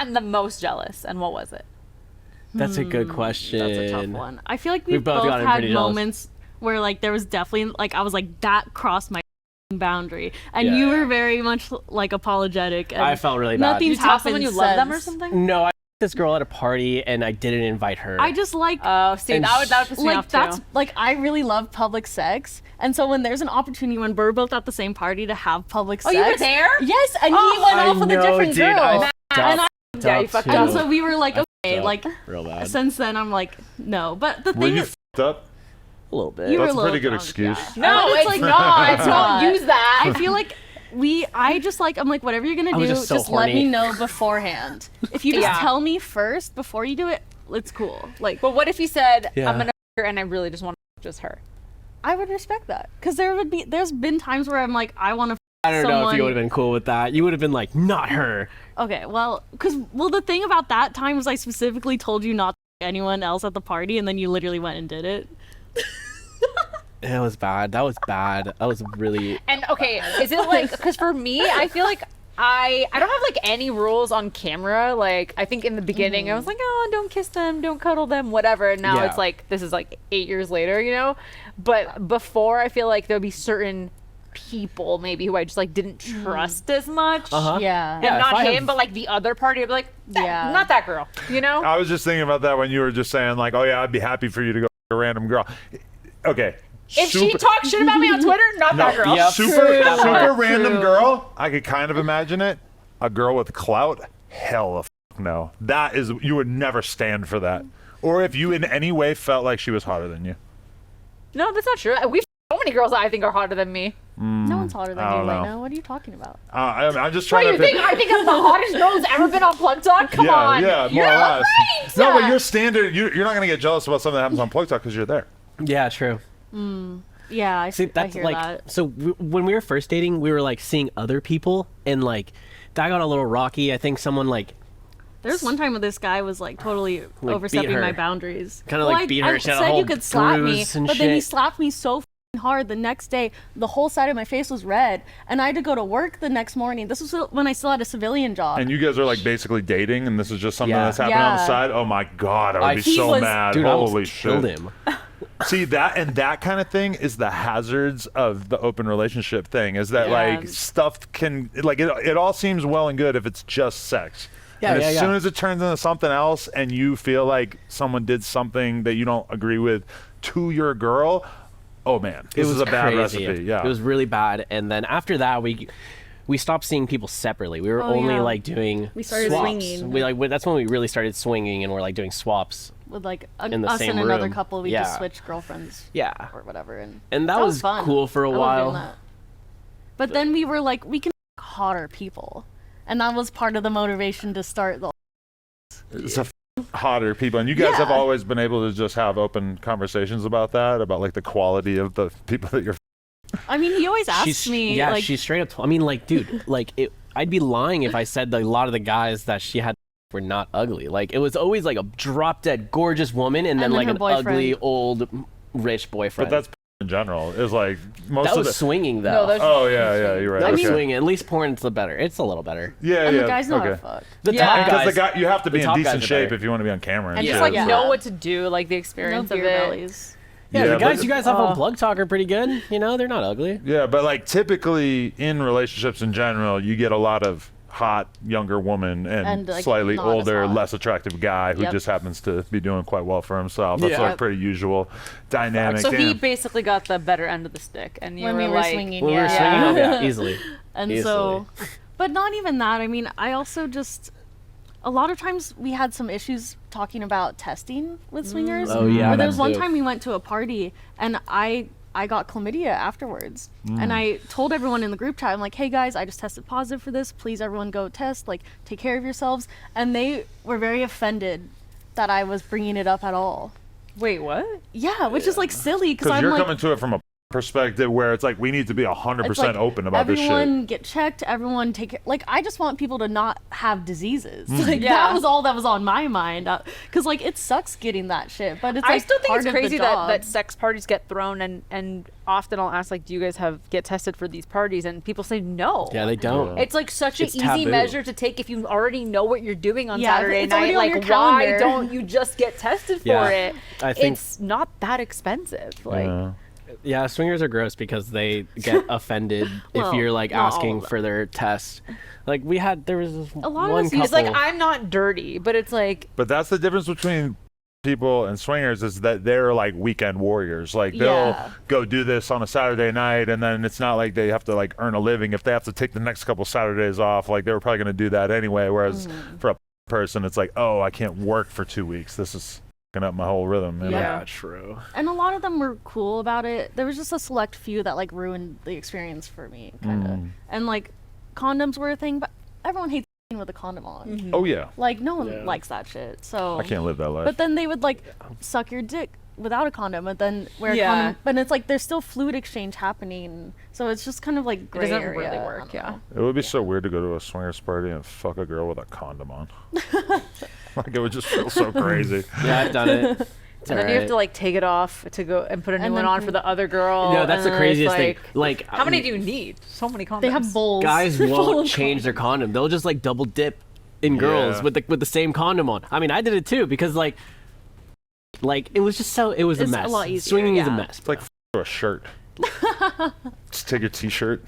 gotten the most jealous, and what was it? That's a good question. That's a tough one. I feel like we've both gotten had pretty jealous. moments where like there was definitely like I was like that crossed my boundary, and you were very much like apologetic. And I felt really bad. Nothing's You tell happened someone you since. love them or something? No, I met this girl at a party and I didn't invite her. I just like Oh, see, And that would piss me like off that's too. like I really love public sex, and so when there's an opportunity when we're both at the same party to have public sex. Oh, you were there? Yes, and he went off with a different girl. And Yeah, you fucked And up. so we were like, okay, up like real bad. since then I'm like, no. But the Were thing you is, f***ed up? A little bit. you were That's a little pretty good drunk, excuse. yeah. No, But it's like, not. it's not. Don't use that. I feel like I just like, I'm like, whatever you're gonna was do, just just, so let me horny. know beforehand. If you just Yeah. tell me first before you do it, it's cool. Like, But what if he said, Yeah. I'm gonna f her and I really just want to just her? I would respect that. Because there's been times where I'm like, I want to I don't know if someone- you would have been cool with that. You would have been like, not her. Okay, well, the thing about that time was I specifically told you not to anyone else at the party, and then you literally went and did it. That was bad. That was bad. That was really. And okay, is it like, because for me, I feel like I don't have like any rules on camera. Like, I think in the beginning I was like, oh, don't kiss them, don't cuddle them, whatever. And now Yeah. it's like, this is like 8 years later, you know? But before, I feel like there'd be certain people maybe who I just like didn't trust as much. Uh-huh. Yeah. And Yeah, if not I him, have- but like the other party, I'd be like, Yeah. not that girl, you know? I was just thinking about that when you were just saying like, oh yeah, I'd be happy for you to go with a random girl. Okay. If she talks shit about me on Twitter, not that girl. Yep. super random girl, I could kind of imagine it. A girl with clout, hell of no. That is, you would never stand for that. Or if you in any way felt like she was hotter than you. No, that's not true. We've so many girls that I think are hotter than me. No one's hotter than I you, don't know. Lena. What are you talking about? I'm just What trying do you to think? I think I'm the hottest girl who's ever been on Plug Talk? Come on. Yeah, more You're or less. right. No, but your standard, you're not going to get jealous about something that happens on Plug Talk because you're there. Yeah, true. Yeah, I See, I that's hear like. that. So when we were first dating, we were like seeing other people, and like that got a little rocky. I think someone like There's one time where this guy was like totally beat overstepping her. my boundaries. Kinda, like, beat her. I She had a said whole you could slap me, bruise and but then he shit. slapped me so f***ing hard the next day. The whole side of my face was red, and I had to go to work the next morning. This was when I still had a civilian job. And you guys are like basically dating, and this is just something Yeah. that's happening on the Yeah. side. Oh my God, I would I- be He so was- mad. dude, I Holy almost shit. killed him. See that kind of thing is the hazards of the open relationship thing. Is that Yeah. like stuff can like it all seems well and good if it's just sex. Yeah, and yeah, as yeah. soon as it turns into something else, and you feel like someone did something that you don't agree with to your girl, oh man, this is a bad crazy. recipe. Yeah, It was really bad. And then after that, we stopped seeing people separately. We were Oh, only yeah. like doing We started swaps. swinging. That's when we really started swinging, and we're like doing swaps. with like in the us same and another room. couple, we Yeah. just switched girlfriends Yeah. or whatever, and And that was fun. cool for a I love while. doing that. But then we were like, we can hotter people, and that was part of the motivation to start the. it's hotter people, and you guys have Yeah. always been able to just have open conversations about that, about like the quality of the people that you're. I mean, he always asks me, Yeah, like, she's straight up. I mean, like, dude, like, I'd be lying if I said that a lot of the guys that she had were not ugly. Like, it was always like a drop dead gorgeous woman, and then then like her an boyfriend. ugly old rich boyfriend. But that's in general. Is like most that of was the. swinging though. No, those- Oh yeah, you're right. that was okay. swinging. At least porn's the better. It's a little better. Yeah, and yeah. the guys know how to okay. fuck. The Yeah. top Because guys. the guy, you have to be the in top guys decent are shape better. if you want to be on camera. And shit. just like Yeah. know what to do, like the No experience of beer it. bellies. yeah, the guys but- you guys have on Plug Talk are pretty good. You know, they're not ugly. Yeah, but like typically in relationships in general, you get a lot of hot younger woman and, And, like, slightly not as older, hot. less attractive guy who Yep. just happens to be doing quite well for himself. That's Yeah. like pretty usual dynamic. So he Damn. basically got the better end of the stick, and you When were we were like, swinging, When we were yeah. swinging, oh, yeah, easily. And Easily. so, but not even that. I mean, I also just, a lot of times we had some issues talking about testing with swingers. Oh, yeah, Where there that was one too. time we went to a party and I got chlamydia afterwards. Mm. And I told everyone in the group chat, I'm like, hey guys, I just tested positive for this. Please everyone go test, like take care of yourselves. And they were very offended that I was bringing it up at all. wait, what? Yeah, which is like silly because Because I'm you're like, coming to it from a perspective where it's like we need to be 100% It's like open about this shit. everyone get checked, everyone take care. Like, I just want people to not have diseases. Like, Yeah. that was all that was on my mind. Because, like, it sucks getting that shit, but it's, I like, still think part it's of the crazy job. that sex parties get thrown, and often I'll ask, like, do you guys get tested for these parties? And people say no. Yeah, they don't. It's like such an It's easy taboo. measure to take if you already know what you're doing on Yeah, Saturday it's already night. on your Like, why calendar. don't you just get tested for Yeah, it? I think- It's not that expensive. Like, Yeah, swingers are gross because they get offended Well, if you're like not all asking of them. for their test. Like there was this A lot of one us couple. use, it's like I'm not dirty, but it's like But that's the difference between people and swingers is that they're like weekend warriors. Like they'll Yeah. go do this on a Saturday night, and then it's not like they have to like earn a living. If they have to take the next couple Saturdays off, like they were probably going to do that anyway. Whereas for a person, it's like, oh, I can't work for 2 weeks. This is fucking up my whole rhythm. You know? yeah, true. And a lot of them were cool about it. There was just a select few that, like, ruined the experience for me, kind of. And, like, condoms were a thing, but everyone hates with a condom on. Oh yeah, Like, no one Yeah. likes that shit. So I can't live that life. But then they would, like, suck your dick without a condom, and then wear Yeah. a condom. But it's like there's still fluid exchange happening, so it's just kind of like it gray doesn't area. really I work. don't Yeah. know. It would be so weird to go to a swingers party and fuck a girl with a condom on. Like it would just feel so crazy. Yeah, I've done it. It's And then you have to alright. like take it off to go and put a new And one then on for the other girl. No, that's and the then craziest it's thing. Like, how many do you need? So many condoms. They have bowls. guys full won't of change their condom. They'll just like double dip in girls Yeah. with the same condom on. I mean, I did it too because like it was just so it was It's a a mess. lot easier, Swinging is a yeah. mess. It's like a shirt. Just take your t-shirt.